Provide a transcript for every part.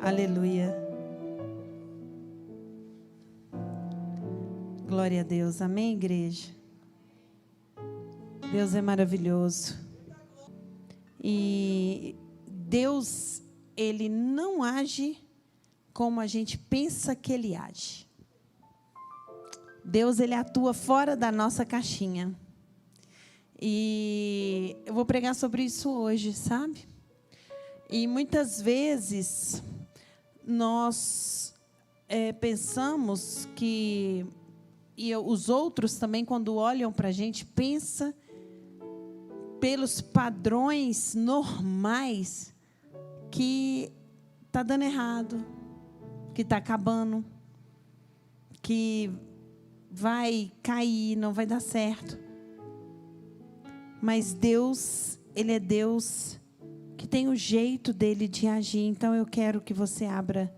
Aleluia. Glória a Deus. Amém, igreja? Deus é maravilhoso. E Deus, Ele não age como a gente pensa que Ele age. Deus, Ele atua fora da nossa caixinha. E eu vou pregar sobre isso hoje, sabe? E muitas vezes nós pensamos que, e os outros também, quando olham para a gente, pensam pelos padrões normais que está dando errado, que está acabando, que vai cair, não vai dar certo. Mas Deus, Ele é Deus que tem o jeito dele de agir. Então eu quero que você abra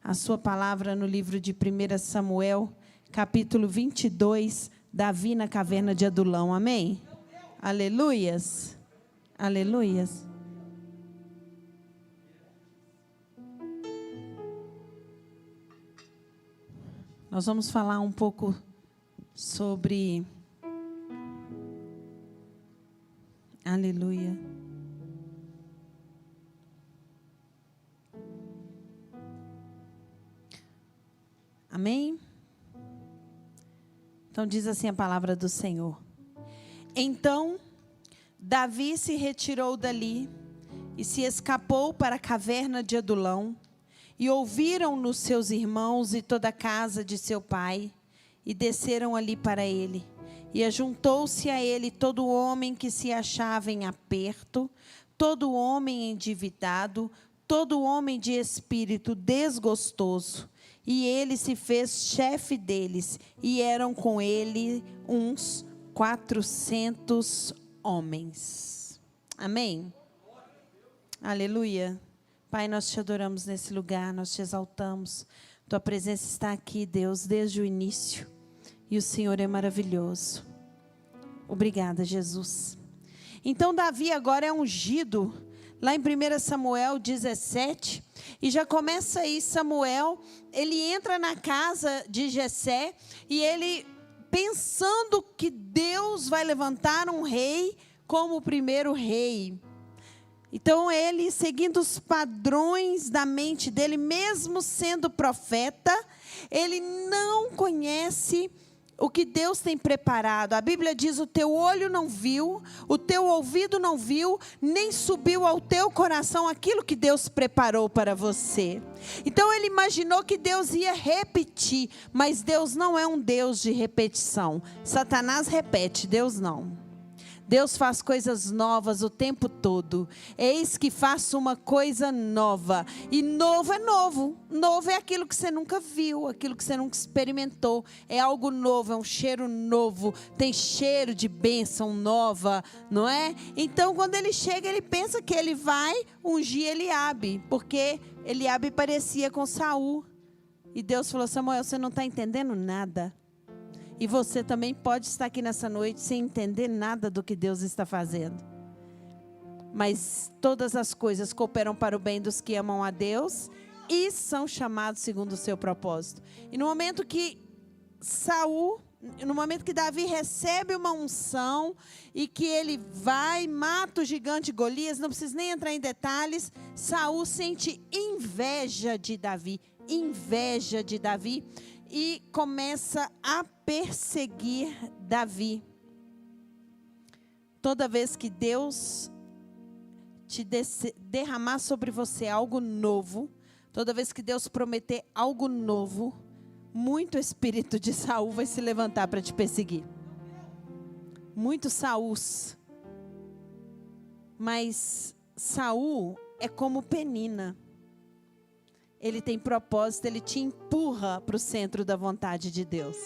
a sua palavra no livro de 1 Samuel, capítulo 22, Davi na caverna de Adulão. Amém? Aleluias. Aleluias. Nós vamos falar um pouco sobre... Aleluia. Amém? Então diz assim a palavra do Senhor. Então, Davi se retirou dali e se escapou para a caverna de Adulão. E ouviram-no seus irmãos e toda a casa de seu pai, e desceram ali para ele. E ajuntou-se a ele todo homem que se achava em aperto, todo homem endividado, todo homem de espírito desgostoso. E ele se fez chefe deles, e eram com ele uns 400 homens. Amém? Aleluia. Pai, nós te adoramos nesse lugar, nós te exaltamos. Tua presença está aqui, Deus, desde o início. E o Senhor é maravilhoso. Obrigada, Jesus. Então, Davi agora é ungido, lá em 1 Samuel 17, e já começa aí Samuel, ele entra na casa de Jessé, e ele, pensando que Deus vai levantar um rei como o primeiro rei. Então ele, seguindo os padrões da mente dele, mesmo sendo profeta, ele não conhece o que Deus tem preparado. A Bíblia diz: o teu olho não viu, o teu ouvido não viu, nem subiu ao teu coração aquilo que Deus preparou para você. Então ele imaginou que Deus ia repetir, mas Deus não é um Deus de repetição. Satanás repete, Deus não. Deus faz coisas novas o tempo todo. Eis que faço uma coisa nova. E novo é novo. Novo é aquilo que você nunca viu, aquilo que você nunca experimentou. É algo novo, é um cheiro novo. Tem cheiro de bênção nova, não é? Então, quando ele chega, ele pensa que ele vai ungir Eliabe, porque Eliabe parecia com Saul. E Deus falou: Samuel, você não está entendendo nada. E você também pode estar aqui nessa noite sem entender nada do que Deus está fazendo. Mas todas as coisas cooperam para o bem dos que amam a Deus e são chamados segundo o seu propósito. E no momento que Davi recebe uma unção e que ele vai, mata o gigante Golias, não preciso nem entrar em detalhes, Saul sente inveja de Davi, e começa a perseguir Davi. Toda vez que Deus te derramar sobre você algo novo, toda vez que Deus prometer algo novo, muito espírito de Saul vai se levantar para te perseguir. Muitos Saús. Mas Saul é como Penina. Ele tem propósito, ele te empurra para o centro da vontade de Deus.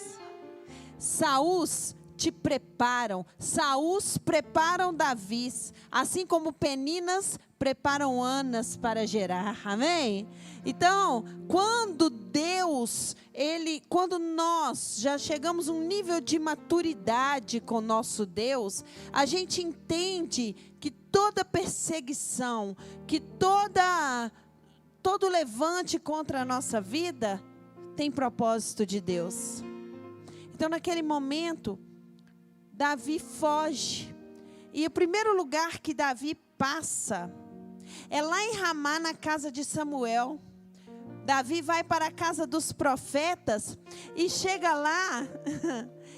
Saús te preparam, Saús preparam Davis, assim como Peninas preparam Anas para gerar, amém? Então, quando nós já chegamos a um nível de maturidade com nosso Deus, a gente entende que toda perseguição, que toda todo levante contra a nossa vida tem propósito de Deus. Então, naquele momento, Davi foge. E o primeiro lugar que Davi passa é lá em Ramá, na casa de Samuel. Davi vai para a casa dos profetas e chega lá,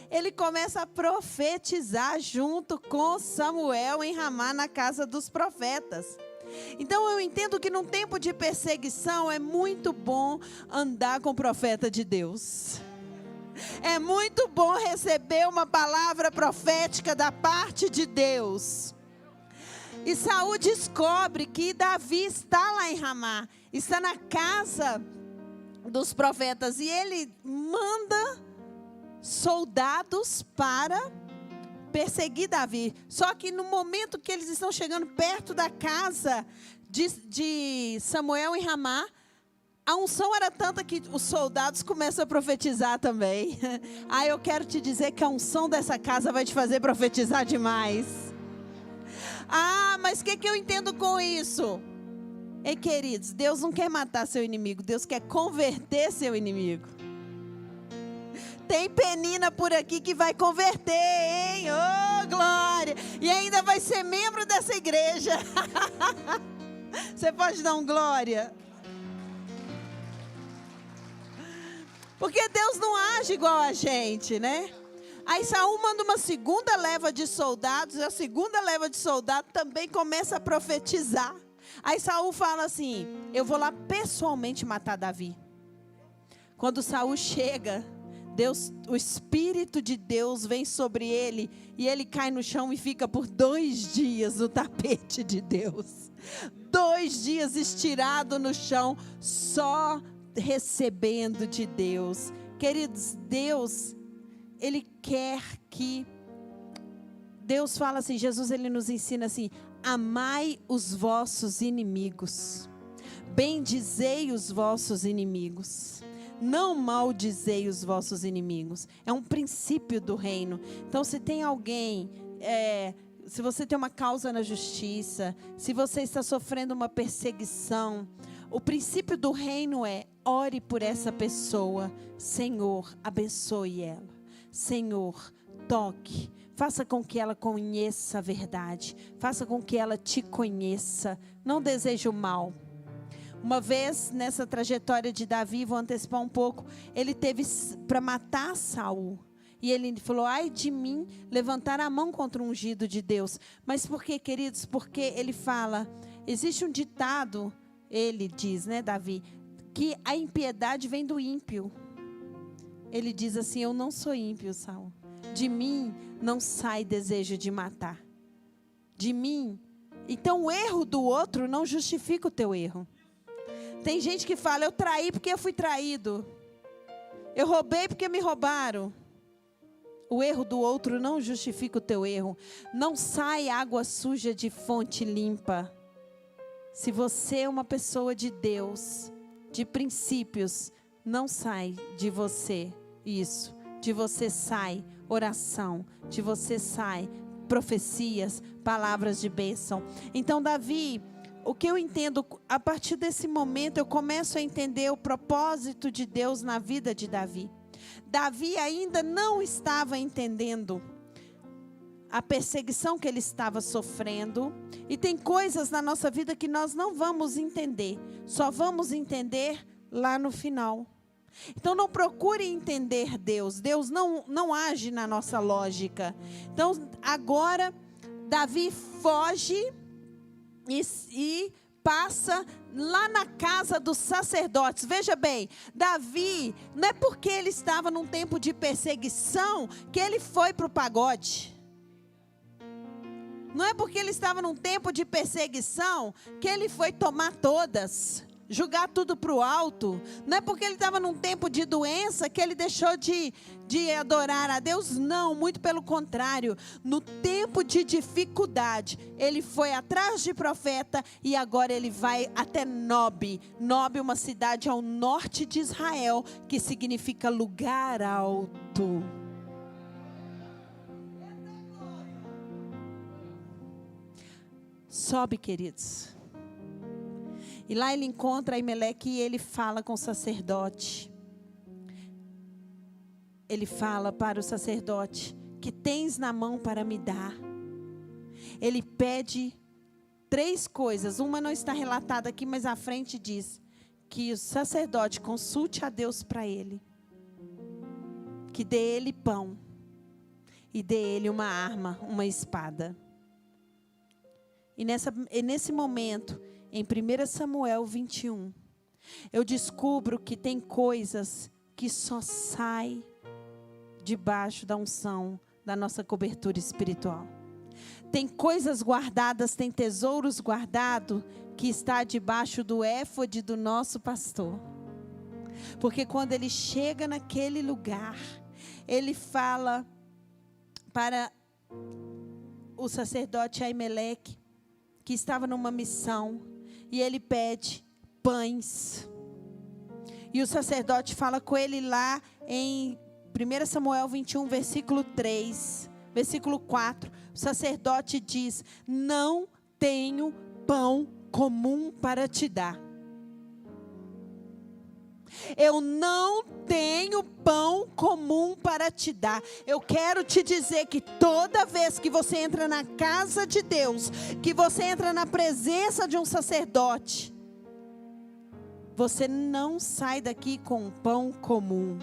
ele começa a profetizar junto com Samuel em Ramá, na casa dos profetas. Então eu entendo que num tempo de perseguição é muito bom andar com o profeta de Deus. É muito bom receber uma palavra profética da parte de Deus. E Saul descobre que Davi está lá em Ramá, está na casa dos profetas, e ele manda soldados para perseguir Davi. Só que no momento que eles estão chegando perto da casa de Samuel em Ramá, a unção era tanta que os soldados começam a profetizar também. Eu quero te dizer que a unção dessa casa vai te fazer profetizar demais. Mas o que eu entendo com isso? Ei, queridos, Deus não quer matar seu inimigo, Deus quer converter seu inimigo. Tem Penina por aqui que vai converter, hein? Oh, glória! E ainda vai ser membro dessa igreja. Você pode dar um glória? Porque Deus não age igual a gente, né? Aí Saul manda uma segunda leva de soldados, e a segunda leva de soldados também começa a profetizar. Aí Saul fala assim: eu vou lá pessoalmente matar Davi. Quando Saul chega, o Espírito de Deus vem sobre ele, e ele cai no chão e fica por 2 dias no tapete de Deus. 2 dias estirado no chão, só recebendo de Deus. Queridos, Deus, Ele quer que... Deus fala assim, Jesus, Ele nos ensina assim: amai os vossos inimigos, bendizei os vossos inimigos, não maldizei os vossos inimigos. É um princípio do reino. Então, se tem alguém, se você tem uma causa na justiça, se você está sofrendo uma perseguição, o princípio do reino é: ore por essa pessoa. Senhor, abençoe ela. Senhor, toque. Faça com que ela conheça a verdade. Faça com que ela te conheça. Não deseje o mal. Uma vez, nessa trajetória de Davi, vou antecipar um pouco, ele teve para matar Saul. E ele falou: ai de mim, levantar a mão contra o ungido de Deus. Mas por quê, queridos? Porque ele fala, existe um ditado, ele diz, né, Davi, que a impiedade vem do ímpio. Ele diz assim: eu não sou ímpio, Saul. De mim não sai desejo de matar. De mim. Então o erro do outro não justifica o teu erro. Tem gente que fala: eu traí porque eu fui traído. Eu roubei porque me roubaram. O erro do outro não justifica o teu erro. Não sai água suja de fonte limpa. Se você é uma pessoa de Deus, de princípios, não sai de você isso. De você sai oração, de você sai profecias, palavras de bênção. Então, Davi, o que eu entendo, a partir desse momento eu começo a entender o propósito de Deus na vida de Davi. Davi ainda não estava entendendo a perseguição que ele estava sofrendo. E tem coisas na nossa vida que nós não vamos entender. Só vamos entender lá no final. Então não procure entender Deus. Deus não age na nossa lógica. Então agora Davi foge e passa lá na casa dos sacerdotes. Veja bem, Davi, não é porque ele estava num tempo de perseguição que ele foi para o pagode. Não é porque ele estava num tempo de perseguição que ele foi tomar todas, jogar tudo para o alto. Não é porque ele estava num tempo de doença que ele deixou de adorar a Deus. Não, muito pelo contrário. No tempo de dificuldade, ele foi atrás de profeta e agora ele vai até Nob. Nob é uma cidade ao norte de Israel que significa lugar alto. Sobe, queridos. E lá ele encontra Aimeleque e ele fala com o sacerdote. Ele fala para o sacerdote: que tens na mão para me dar? Ele pede 3 coisas. Uma não está relatada aqui, mas à frente diz que o sacerdote consulte a Deus para ele, que dê ele pão e dê ele uma arma, uma espada. E nesse momento, em 1 Samuel 21, eu descubro que tem coisas que só saem debaixo da unção da nossa cobertura espiritual. Tem coisas guardadas, tem tesouros guardados que está debaixo do éfode do nosso pastor. Porque quando ele chega naquele lugar, ele fala para o sacerdote Aimeleque, que estava numa missão, e ele pede pães. E o sacerdote fala com ele lá em 1 Samuel 21, versículo 3, versículo 4. O sacerdote diz: não tenho pão comum para te dar. Eu não tenho pão comum para te dar. Eu quero te dizer que toda vez que você entra na casa de Deus, que você entra na presença de um sacerdote, você não sai daqui com um pão comum.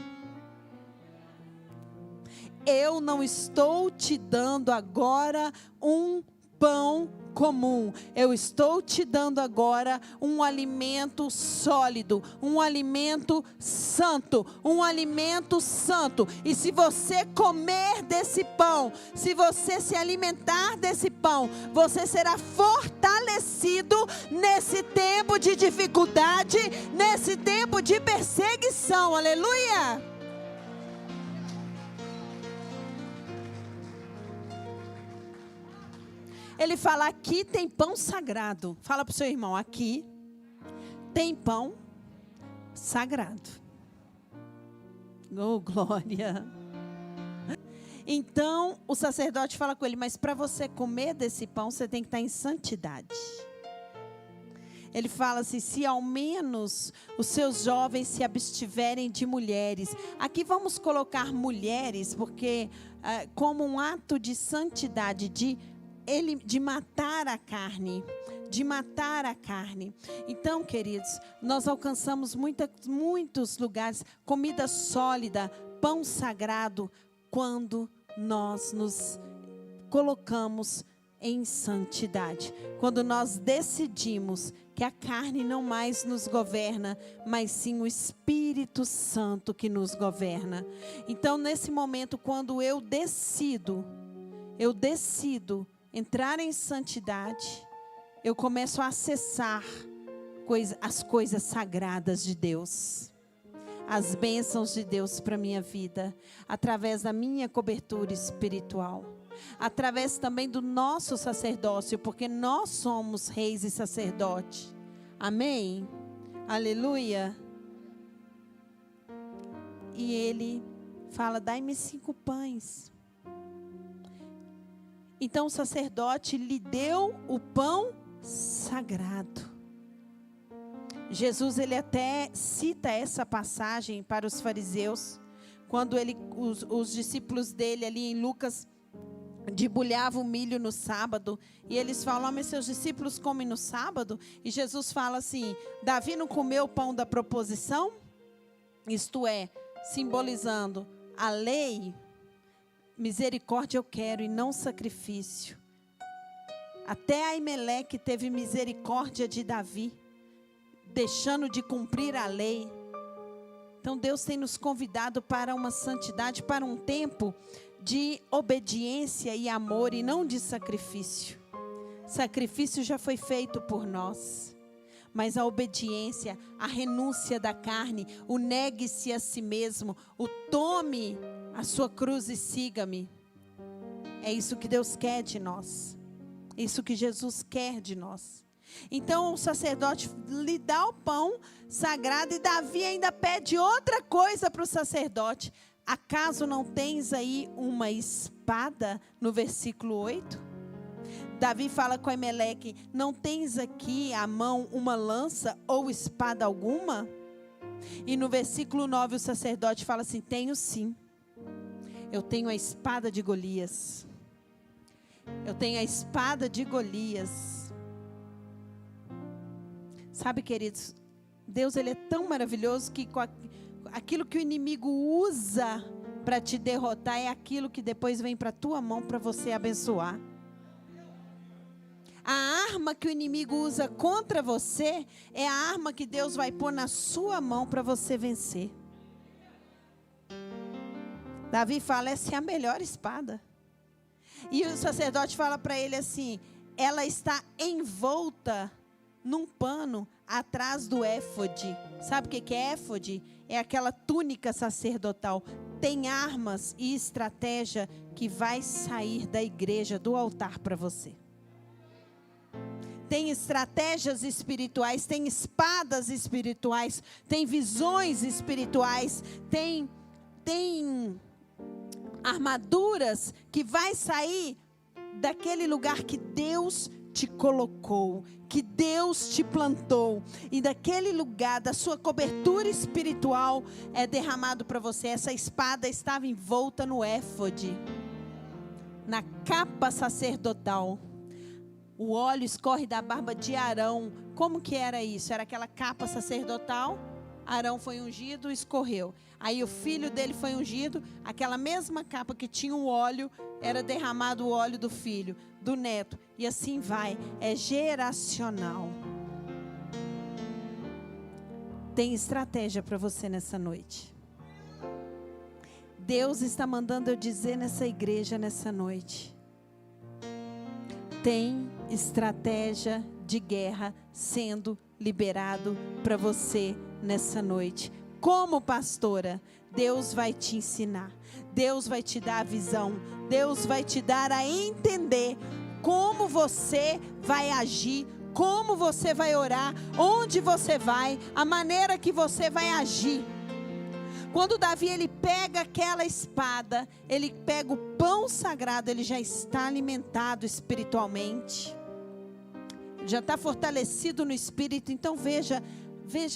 Eu não estou te dando agora um pão comum. Eu estou te dando agora um alimento sólido, um alimento santo, um alimento santo. E se você comer desse pão, se você se alimentar desse pão, você será fortalecido nesse tempo de dificuldade, nesse tempo de perseguição. Aleluia! Ele fala: aqui tem pão sagrado. Fala para o seu irmão: aqui tem pão sagrado. Oh, glória! Então o sacerdote fala com ele: mas para você comer desse pão, você tem que estar em santidade. Ele fala assim: se ao menos os seus jovens se abstiverem de mulheres. Aqui vamos colocar mulheres, porque como um ato de santidade, de matar a carne, Então, queridos, nós alcançamos muitos lugares, comida sólida, pão sagrado, quando nós nos colocamos em santidade, quando nós decidimos que a carne não mais nos governa, mas sim o Espírito Santo que nos governa. Então, nesse momento, quando eu decido entrar em santidade, eu começo a acessar as coisas sagradas de Deus, as bênçãos de Deus para a minha vida, através da minha cobertura espiritual, através também do nosso sacerdócio, porque nós somos reis e sacerdotes. Amém? Aleluia. E ele fala: dai-me 5 pães. Então o sacerdote lhe deu o pão sagrado. Jesus, ele até cita essa passagem para os fariseus, quando os discípulos dele ali em Lucas debulhavam o milho no sábado, e eles falam: mas seus discípulos comem no sábado? E Jesus fala assim: Davi não comeu o pão da proposição? Isto é, simbolizando a lei. Misericórdia eu quero e não sacrifício. Até Aimeleque teve misericórdia de Davi, deixando de cumprir a lei. Então Deus tem nos convidado para uma santidade, para um tempo de obediência e amor, e não de sacrifício. Sacrifício já foi feito por nós, mas a obediência, a renúncia da carne, o negue-se a si mesmo, o tome a sua cruz e siga-me. É isso que Deus quer de nós. É isso que Jesus quer de nós. Então o sacerdote lhe dá o pão sagrado, e Davi ainda pede outra coisa para o sacerdote. Acaso não tens aí uma espada? No versículo 8. Davi fala com Eimeleque: não tens aqui à mão uma lança ou espada alguma? E no versículo 9 o sacerdote fala assim: tenho sim. Eu tenho a espada de Golias. Eu tenho a espada de Golias. Sabe, queridos, Deus, ele é tão maravilhoso que aquilo que o inimigo usa para te derrotar é aquilo que depois vem para a tua mão para você abençoar. A arma que o inimigo usa contra você é a arma que Deus vai pôr na sua mão para você vencer. Davi fala: essa é a melhor espada. E o sacerdote fala para ele assim: ela está envolta num pano atrás do éfode. Sabe o que é éfode? É aquela túnica sacerdotal. Tem armas e estratégia que vai sair da igreja, do altar para você. Tem estratégias espirituais, tem espadas espirituais, tem visões espirituais, tem armaduras que vai sair daquele lugar que Deus te colocou, que Deus te plantou, e daquele lugar, da sua cobertura espiritual, é derramado para você. Essa espada estava envolta no éfode, na capa sacerdotal. O óleo escorre da barba de Arão. Como que era isso? Era aquela capa sacerdotal. Arão foi ungido, escorreu. Aí o filho dele foi ungido. Aquela mesma capa que tinha o óleo, era derramado o óleo do filho, do neto. E assim vai. É geracional. Tem estratégia para você nessa noite. Deus está mandando eu dizer nessa igreja, nessa noite: tem estratégia de guerra sendo liberado para você nessa noite. Como pastora, Deus vai te ensinar, Deus vai te dar a visão, Deus vai te dar a entender como você vai agir, como você vai orar, onde você vai, a maneira que você vai agir. Quando Davi, ele pega aquela espada, ele pega o pão sagrado, ele já está alimentado espiritualmente, ele já está fortalecido no espírito. Então veja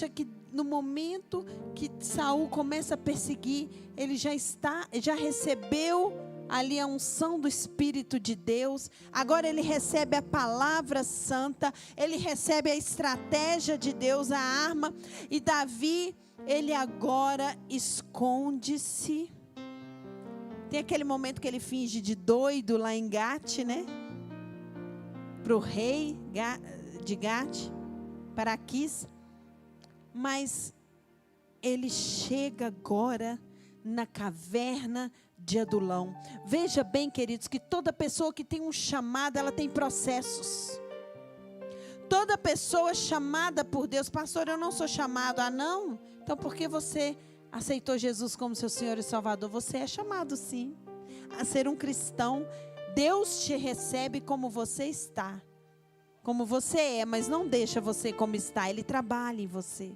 que no momento que Saul começa a perseguir, ele já recebeu ali a unção do Espírito de Deus. Agora ele recebe a palavra santa, ele recebe a estratégia de Deus, a arma. E Davi, ele agora esconde-se. Tem aquele momento que ele finge de doido lá em Gate, né? Para o rei de Gate, para Aquis. Mas ele chega agora na caverna de Adulão. Veja bem, queridos, que toda pessoa que tem um chamado, ela tem processos. Toda pessoa chamada por Deus: pastor, eu não sou chamado. Ah, não? Então por que você aceitou Jesus como seu Senhor e Salvador? Você é chamado sim a ser um cristão. Deus te recebe como você está, como você é, mas não deixa você como está. Ele trabalha em você.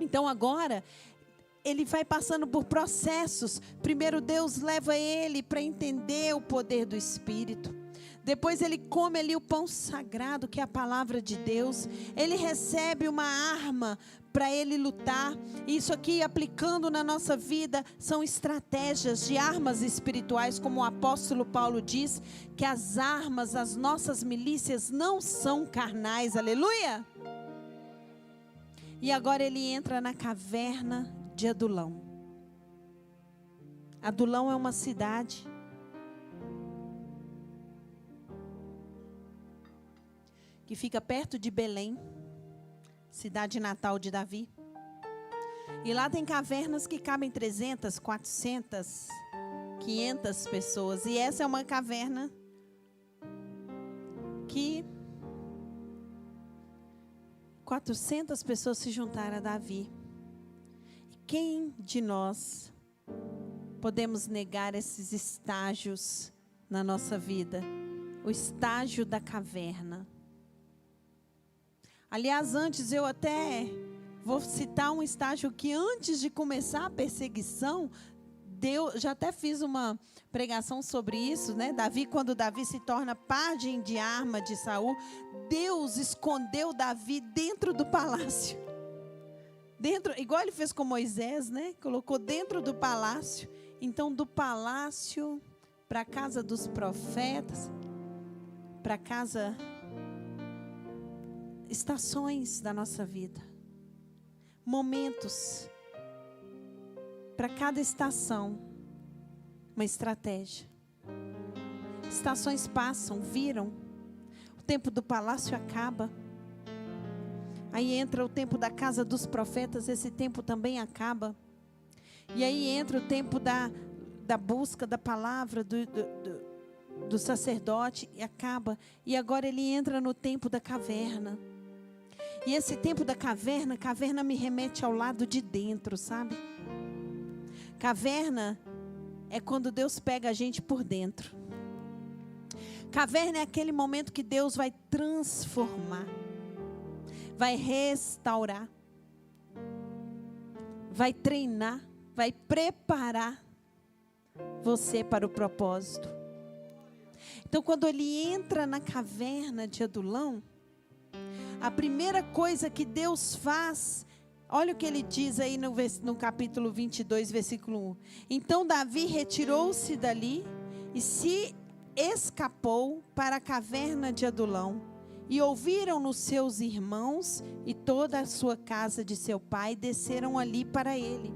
Então agora ele vai passando por processos. Primeiro Deus leva ele para entender o poder do Espírito. Depois ele come ali o pão sagrado, que é a palavra de Deus. Ele recebe uma arma para ele lutar. Isso aqui, aplicando na nossa vida, são estratégias de armas espirituais, como o apóstolo Paulo diz, que as armas, as nossas milícias não são carnais. Aleluia! E agora ele entra na caverna de Adulão. Adulão é uma cidade que fica perto de Belém, cidade natal de Davi. E lá tem cavernas que cabem 300, 400, 500 pessoas. E essa é uma caverna que 400 pessoas se juntaram a Davi. E quem de nós podemos negar esses estágios na nossa vida? O estágio da caverna. Aliás, antes eu até vou citar um estágio que antes de começar a perseguição, Deus, já até fiz uma pregação sobre isso, né? Quando Davi se torna pajem de arma de Saul, Deus escondeu Davi dentro do palácio. Igual ele fez com Moisés, né? Colocou dentro do palácio. Então, do palácio para a casa dos profetas, para casa, estações da nossa vida, momentos, para cada estação, uma estratégia. Estações passam, viram, o tempo do palácio acaba, aí entra o tempo da casa dos profetas, esse tempo também acaba, e aí entra o tempo da busca da palavra do sacerdote e acaba, e agora ele entra no tempo da caverna. E esse tempo da caverna me remete ao lado de dentro, sabe? Caverna é quando Deus pega a gente por dentro. Caverna é aquele momento que Deus vai transformar, vai restaurar, vai treinar, vai preparar você para o propósito. Então, quando ele entra na caverna de Adulão, a primeira coisa que Deus faz, olha o que ele diz aí no capítulo 22, versículo 1. Então Davi retirou-se dali e se escapou para a caverna de Adulão. E ouviram-no seus irmãos e toda a sua casa de seu pai desceram ali para ele.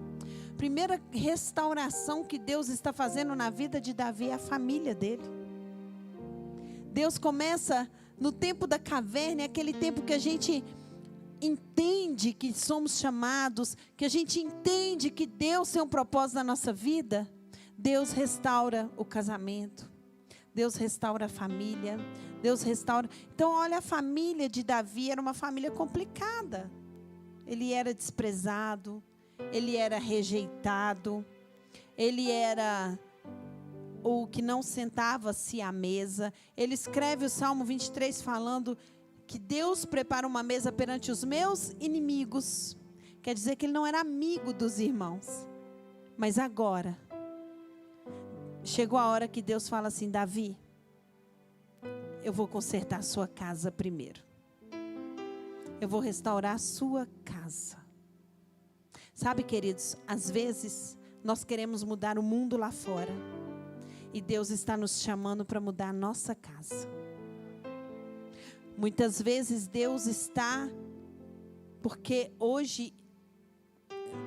Primeira restauração que Deus está fazendo na vida de Davi é a família dele. Deus começa no tempo da caverna, é aquele tempo que a gente entende que somos chamados, que a gente entende que Deus tem um propósito na nossa vida. Deus restaura o casamento, Deus restaura a família, Deus restaura. Então, olha, a família de Davi era uma família complicada. Ele era desprezado, ele era rejeitado, ele era o que não sentava-se à mesa. Ele escreve o Salmo 23 falando que Deus prepara uma mesa perante os meus inimigos. Quer dizer que ele não era amigo dos irmãos. Mas agora, chegou a hora que Deus fala assim: Davi, eu vou consertar a sua casa primeiro. Eu vou restaurar a sua casa. Sabe, queridos, às vezes nós queremos mudar o mundo lá fora. E Deus está nos chamando para mudar a nossa casa. Muitas vezes Deus está, porque hoje,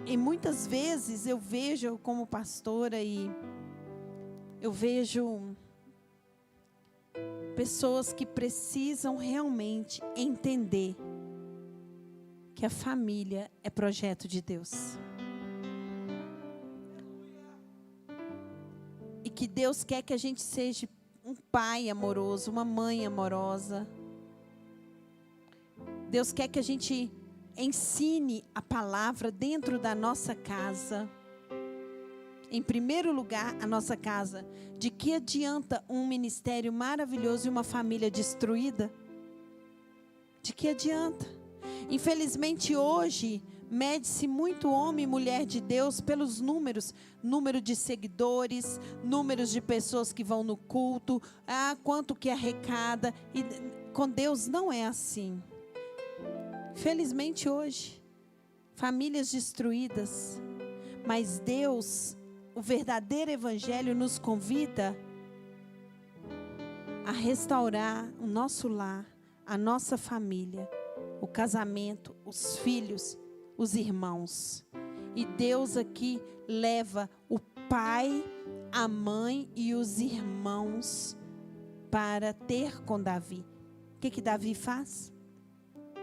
e muitas vezes eu vejo como pastora e eu vejo pessoas que precisam realmente entender que a família é projeto de Deus. E que Deus quer que a gente seja um pai amoroso, uma mãe amorosa. Deus quer que a gente ensine a palavra dentro da nossa casa. Em primeiro lugar, a nossa casa. De que adianta um ministério maravilhoso e uma família destruída? De que adianta? Infelizmente hoje, mede-se muito homem e mulher de Deus pelos números. Número de seguidores, números de pessoas que vão no culto, quanto que arrecada. E com Deus não é assim. Felizmente hoje, famílias destruídas. Mas Deus, o verdadeiro evangelho nos convida a restaurar o nosso lar, a nossa família, o casamento, os filhos, os irmãos. E Deus aqui leva o pai, a mãe e os irmãos para ter com Davi. O que Davi faz?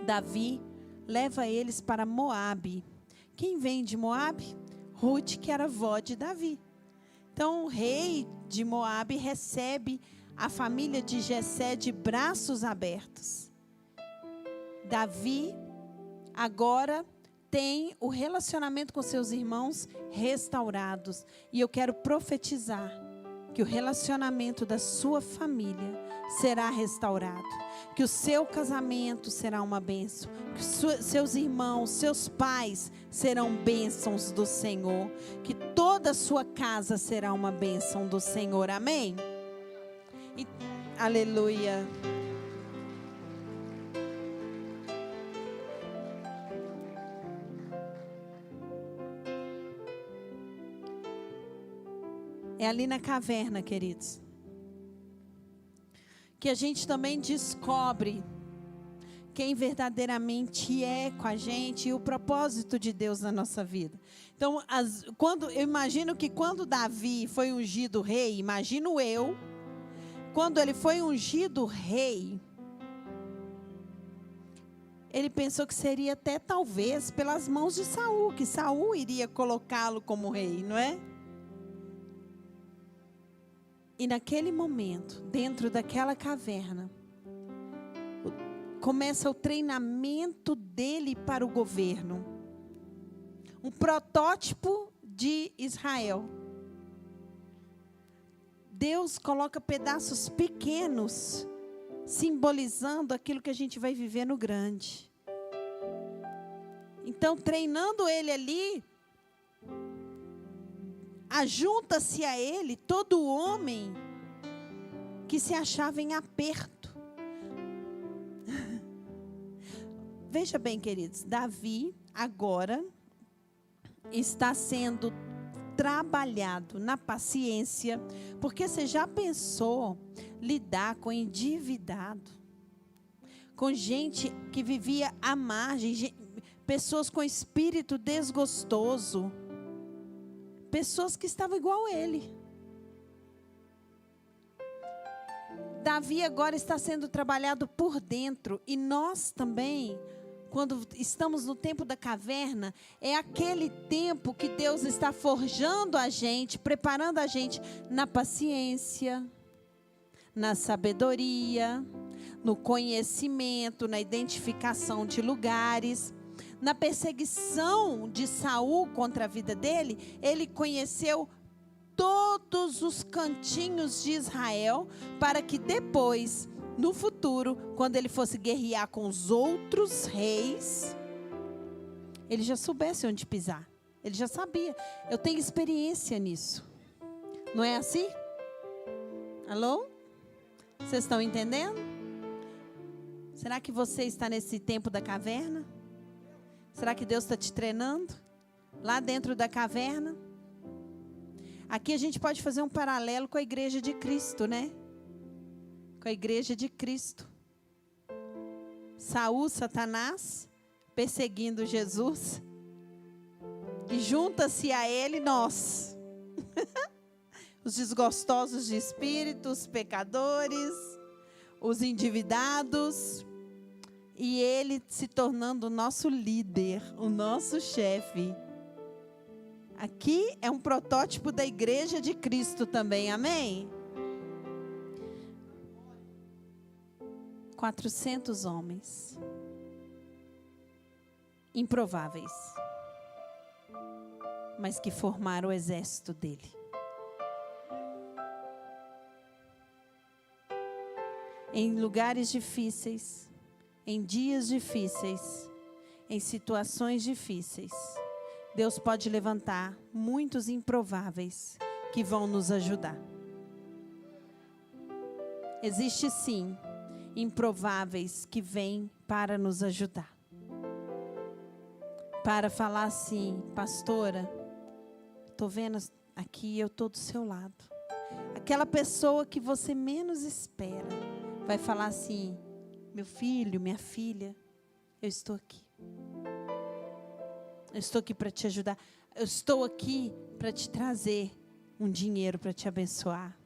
Davi leva eles para Moabe. Quem vem de Moabe? Ruth, que era avó de Davi. Então o rei de Moabe recebe a família de Jessé de braços abertos. Davi agora tem o relacionamento com seus irmãos restaurados. E eu quero profetizar que o relacionamento da sua família será restaurado, que o seu casamento será uma bênção, que seus irmãos, seus pais serão bênçãos do Senhor, que toda a sua casa será uma bênção do Senhor, amém? Aleluia. É ali na caverna, queridos, que a gente também descobre quem verdadeiramente é com a gente e o propósito de Deus na nossa vida. Então, eu imagino que quando Davi foi ungido rei, imagino eu, quando ele foi ungido rei, ele pensou que seria até talvez pelas mãos de Saul, que Saul iria colocá-lo como rei, não é? E naquele momento, dentro daquela caverna, começa o treinamento dele para o governo. Um protótipo de Israel. Deus coloca pedaços pequenos, simbolizando aquilo que a gente vai viver no grande. Então, treinando ele ali, ajunta-se a ele todo homem que se achava em aperto. Veja bem, queridos, Davi agora está sendo trabalhado na paciência, porque você já pensou lidar com endividado, com gente que vivia à margem, pessoas com espírito desgostoso, pessoas que estavam igual a ele. Davi agora está sendo trabalhado por dentro, e nós também, quando estamos no tempo da caverna, é aquele tempo que Deus está forjando a gente, preparando a gente na paciência, na sabedoria, no conhecimento, na identificação de lugares. Na perseguição de Saul contra a vida dele, ele conheceu todos os cantinhos de Israel, para que depois, no futuro, quando ele fosse guerrear com os outros reis, ele já soubesse onde pisar. Ele já sabia. Eu tenho experiência nisso. Não é assim? Alô? Vocês estão entendendo? Será que você está nesse tempo da caverna? Será que Deus está te treinando? Lá dentro da caverna? Aqui a gente pode fazer um paralelo com a igreja de Cristo, né? Com a igreja de Cristo. Saul, Satanás, perseguindo Jesus. E junta-se a ele nós. Os desgostosos de espírito, os pecadores, os endividados. E ele se tornando o nosso líder, o nosso chefe. Aqui é um protótipo da igreja de Cristo também, amém? 400 homens. Improváveis. Mas que formaram o exército dele. Em lugares difíceis, em dias difíceis, em situações difíceis, Deus pode levantar muitos improváveis que vão nos ajudar. Existe sim improváveis que vêm para nos ajudar. Para falar assim, pastora, estou vendo aqui, eu estou do seu lado. Aquela pessoa que você menos espera vai falar assim, meu filho, minha filha, eu estou aqui. Eu estou aqui para te ajudar. Eu estou aqui para te trazer um dinheiro para te abençoar.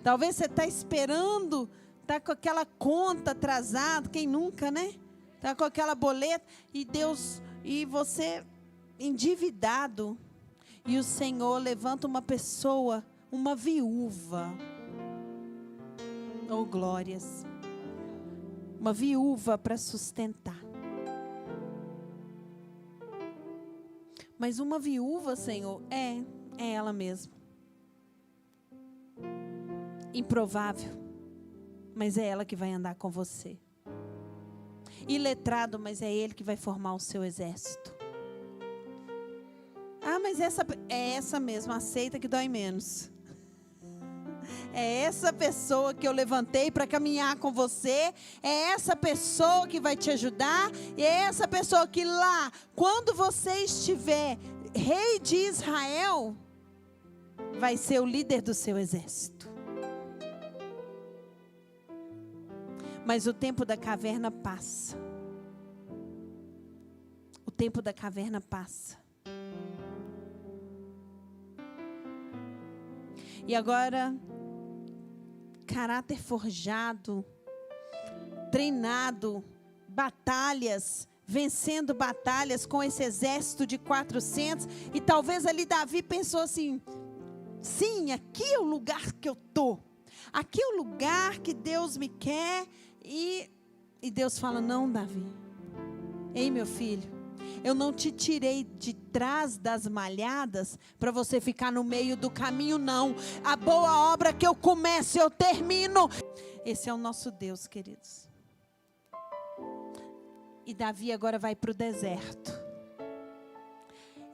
Talvez você está esperando, está com aquela conta atrasada, quem nunca, né? Está com aquela boleta e você endividado. E o Senhor levanta uma pessoa, uma viúva. Oh, glórias. Uma viúva para sustentar. Mas uma viúva, Senhor, é ela mesma. improvável, mas é ela que vai andar com você. Iletrado, mas é ele que vai formar o seu exército. Ah, mas é essa mesmo, aceita que dói menos. É essa pessoa que eu levantei para caminhar com você. É essa pessoa que vai te ajudar. E é essa pessoa que lá, quando você estiver rei de Israel, vai ser o líder do seu exército. Mas o tempo da caverna passa. O tempo da caverna passa. E agora, caráter forjado, treinado, batalhas, vencendo batalhas com esse exército de 400. E talvez ali Davi pensou assim, sim, aqui é o lugar que eu estou. Aqui é o lugar que Deus me quer. E Deus fala, não, Davi. Ei, meu filho. Eu não te tirei de trás das malhadas para você ficar no meio do caminho, não. A boa obra que eu começo, eu termino. Esse é o nosso Deus, queridos. E Davi agora vai para o deserto.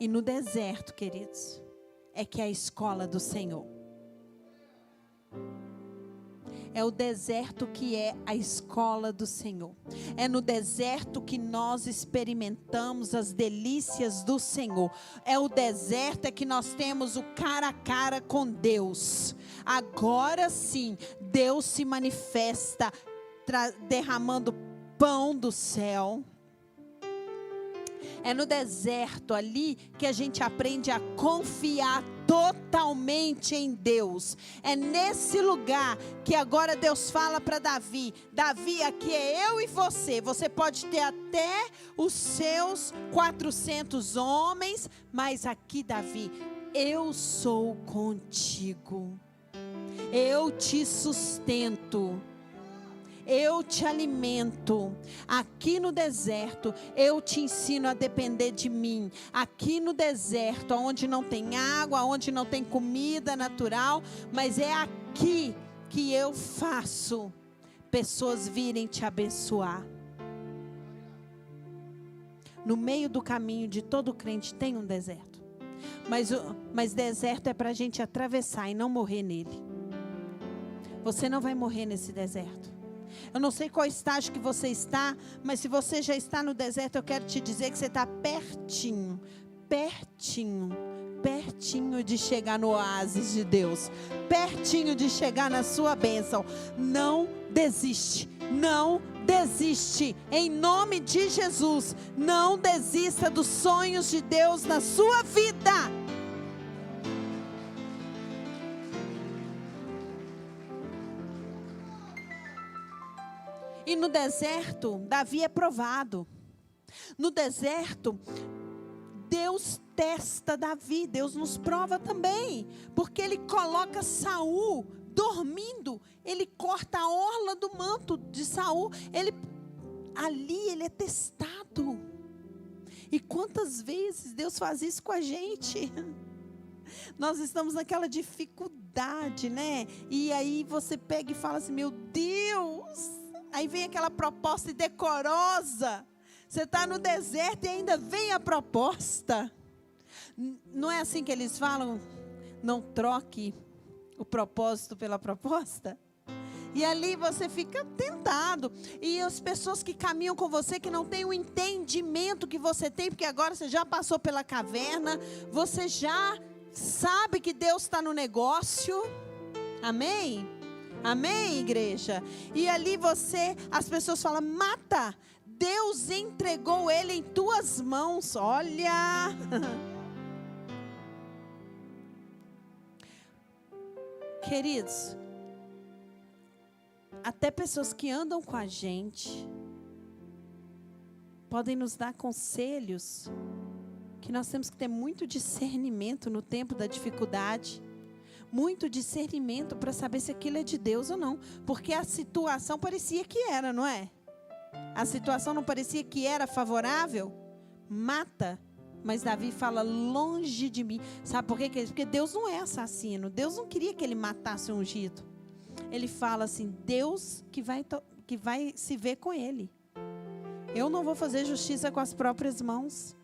E no deserto, queridos, é que é a escola do Senhor. É o deserto que é a escola do Senhor. É no deserto que nós experimentamos as delícias do Senhor. É o deserto é que nós temos o cara a cara com Deus. Agora sim, Deus se manifesta derramando pão do céu. É no deserto ali que a gente aprende a confiar totalmente em Deus. É nesse lugar que agora Deus fala para Davi. Davi, aqui é eu e você. Você pode ter até os seus 400 homens. Mas aqui, Davi, eu sou contigo. Eu te sustento. Eu te alimento. Aqui no deserto, eu te ensino a depender de mim. Aqui no deserto, onde não tem água, onde não tem comida natural, mas é aqui que eu faço pessoas virem te abençoar. No meio do caminho de todo crente tem um deserto. Mas deserto é para a gente atravessar e não morrer nele. Você não vai morrer nesse deserto. Eu não sei qual estágio que você está, mas se você já está no deserto, eu quero te dizer que você está pertinho, pertinho, pertinho de chegar no oásis de Deus, pertinho de chegar na sua bênção. Não desiste, não desiste, em nome de Jesus, não desista dos sonhos de Deus na sua vida. E no deserto, Davi é provado. No deserto, Deus testa Davi, Deus nos prova também, porque Ele coloca Saul dormindo, Ele corta a orla do manto de Saul, ali ele é testado. E quantas vezes Deus faz isso com a gente? Nós estamos naquela dificuldade, né? E aí você pega e fala assim, meu Deus... Aí vem aquela proposta decorosa. Você está no deserto e ainda vem a proposta. Não é assim que eles falam? Não troque o propósito pela proposta. E ali você fica tentado. E as pessoas que caminham com você, que não têm o entendimento que você tem, porque agora você já passou pela caverna, você já sabe que Deus está no negócio. Amém? Amém, igreja? E ali as pessoas falam, mata, Deus entregou ele em tuas mãos, olha. Queridos, até pessoas que andam com a gente, podem nos dar conselhos, que nós temos que ter muito discernimento no tempo da dificuldade. Muito discernimento para saber se aquilo é de Deus ou não. Porque a situação parecia que era, não é? A situação não parecia que era favorável. Mata. Mas Davi fala, longe de mim. Sabe por quê? Porque Deus não é assassino. Deus não queria que ele matasse o ungido. ele fala assim, Deus que vai se ver com ele. Eu não vou fazer justiça com as próprias mãos.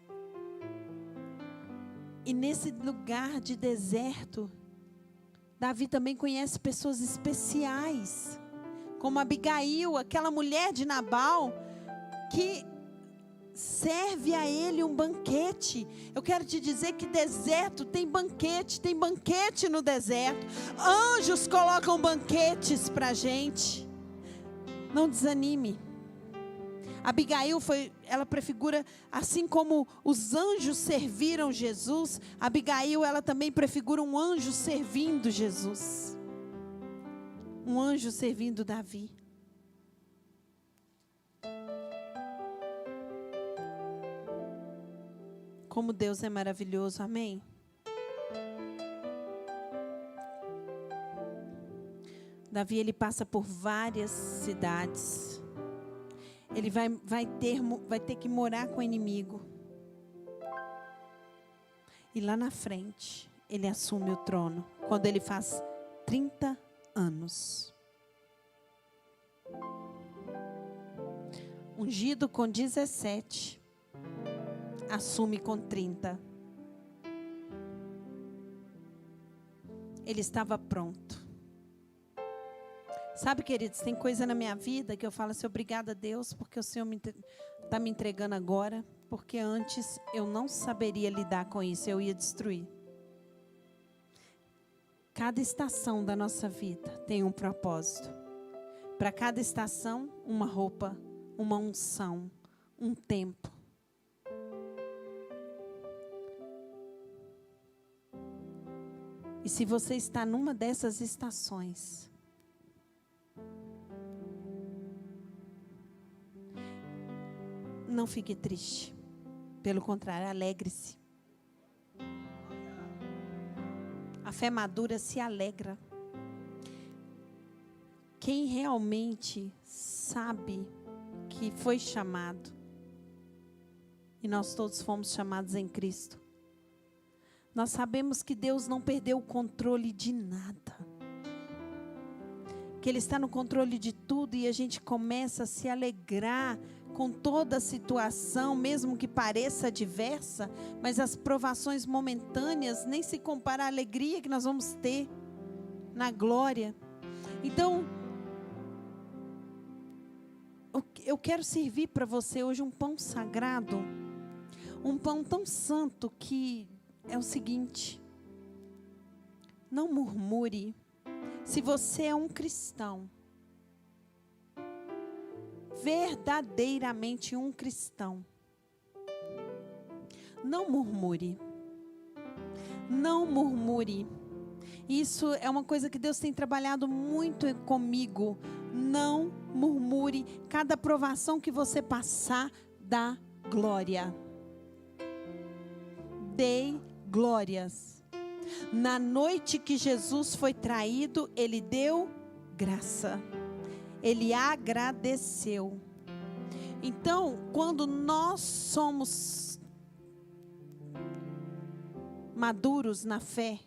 E nesse lugar de deserto, Davi também conhece pessoas especiais, como Abigail, aquela mulher de Nabal, que serve a ele um banquete. Eu quero te dizer que deserto tem banquete no deserto. Anjos colocam banquetes para a gente. Não desanime. Abigail ela prefigura, assim como os anjos serviram Jesus, Abigail, ela também prefigura um anjo servindo Jesus. Um anjo servindo Davi. Como Deus é maravilhoso, amém? Davi, ele passa por várias cidades. Ele vai ter que morar com o inimigo. E lá na frente, ele assume o trono, quando ele faz 30 anos. Ungido com 17, assume com 30. Ele estava pronto. Sabe, queridos, tem coisa na minha vida que eu falo assim, obrigada a Deus, porque o Senhor está me entregando agora, porque antes eu não saberia lidar com isso, eu ia destruir. Cada estação da nossa vida tem um propósito. Para cada estação, uma roupa, uma unção, um tempo. E se você está numa dessas estações, não fique triste. Pelo contrário, alegre-se. A fé madura se alegra. Quem realmente sabe que foi chamado, e nós todos fomos chamados em Cristo, nós sabemos que Deus não perdeu o controle de nada. Que Ele está no controle de tudo e a gente começa a se alegrar com toda a situação, mesmo que pareça adversa, mas as provações momentâneas nem se compara à alegria que nós vamos ter na glória. Então, eu quero servir para você hoje um pão sagrado, um pão tão santo que é o seguinte: não murmure. Se você é um cristão, verdadeiramente um cristão, não murmure. Não murmure. Isso é uma coisa que Deus tem trabalhado muito comigo. Não murmure. Cada provação que você passar, dá glória. Dê glórias. Na noite que Jesus foi traído, Ele deu graça. Ele agradeceu. Então, quando nós somos maduros na fé,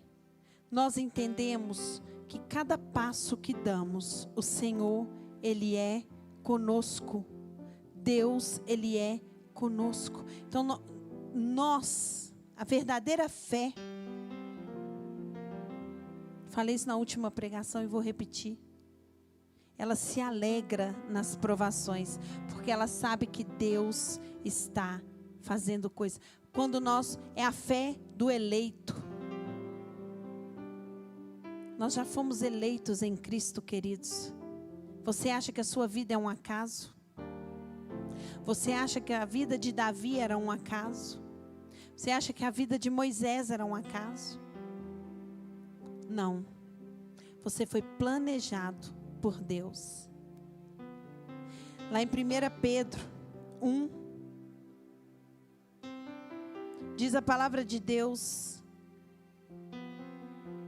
nós entendemos que cada passo que damos, o Senhor, Ele é conosco. Deus, Ele é conosco. Então, nós, a verdadeira fé, falei isso na última pregação e vou repetir. Ela se alegra nas provações, porque ela sabe que Deus está fazendo coisas. Quando é a fé do eleito. Nós já fomos eleitos em Cristo, queridos. Você acha que a sua vida é um acaso? Você acha que a vida de Davi era um acaso? Você acha que a vida de Moisés era um acaso? Não. Você foi planejado por Deus. Lá em 1 Pedro 1, diz a palavra de Deus,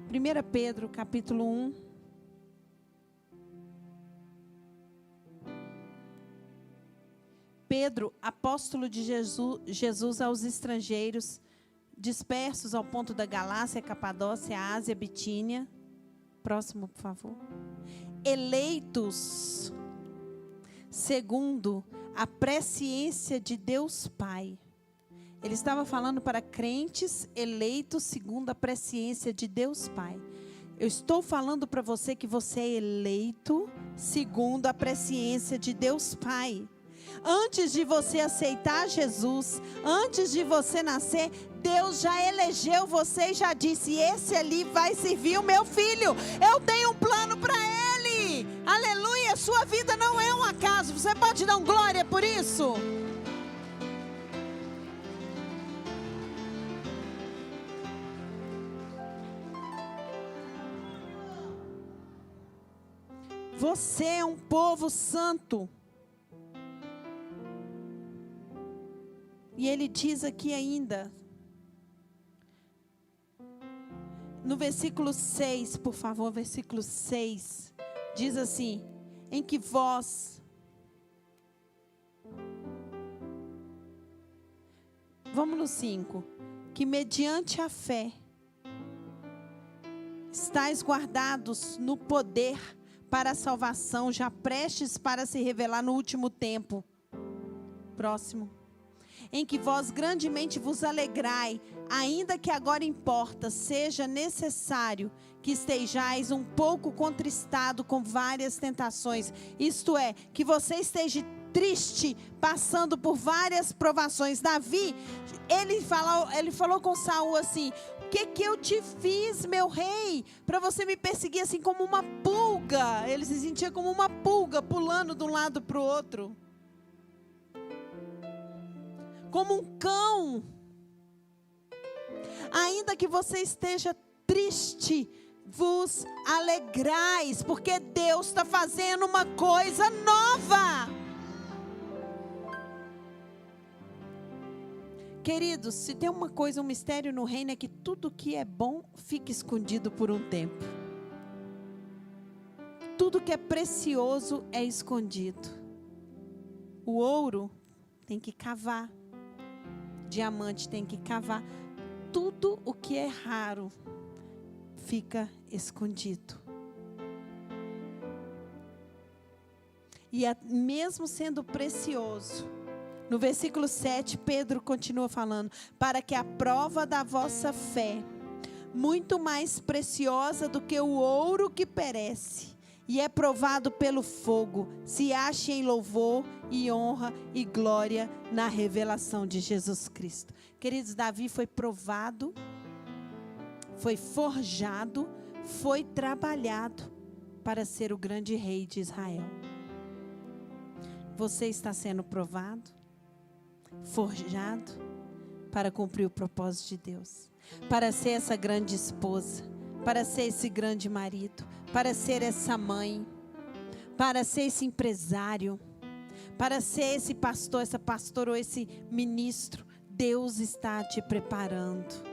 1 Pedro capítulo 1, Pedro, apóstolo de Jesus aos estrangeiros, dispersos ao ponto da Galácia, Capadócia, Ásia, Bitínia. Próximo, por favor. Eleitos segundo a presciência de Deus Pai. Ele estava falando para crentes eleitos segundo a presciência de Deus Pai. Eu estou falando para você que você é eleito segundo a presciência de Deus Pai. Antes de você aceitar Jesus, antes de você nascer, Deus já elegeu você e já disse: esse ali vai servir o meu filho. Eu tenho um plano para ele. Aleluia, sua vida não é um acaso. Você pode dar glória por isso? Você é um povo santo. E ele diz aqui ainda, no versículo 6, por favor, versículo 6, diz assim: em que vós, vamos no 5, que mediante a fé, estáis guardados no poder para a salvação, já prestes para se revelar no último tempo. Próximo. Em que vós grandemente vos alegrai, ainda que agora importa, seja necessário que estejais um pouco contristado com várias tentações. Isto é, que você esteja triste, passando por várias provações. Davi, ele falou com Saul assim: o que eu te fiz, meu rei, para você me perseguir assim como uma pulga? Ele se sentia como uma pulga, pulando de um lado para o outro. Como um cão. Ainda que você esteja triste, vos alegrais, porque Deus está fazendo uma coisa nova. Queridos, se tem uma coisa, um mistério no reino, é que tudo que é bom fica escondido por um tempo. Tudo que é precioso é escondido. O ouro tem que cavar. Diamante tem que cavar. Tudo o que é raro fica escondido. E mesmo sendo precioso, no versículo 7, Pedro continua falando: para que a prova da vossa fé, muito mais preciosa do que o ouro que perece, e é provado pelo fogo, se ache em louvor e honra e glória na revelação de Jesus Cristo. Queridos, Davi foi provado, foi forjado, foi trabalhado para ser o grande rei de Israel. Você está sendo provado, forjado para cumprir o propósito de Deus, para ser essa grande esposa, para ser esse grande marido, para ser essa mãe, para ser esse empresário, para ser esse pastor, essa pastora ou esse ministro. Deus está te preparando.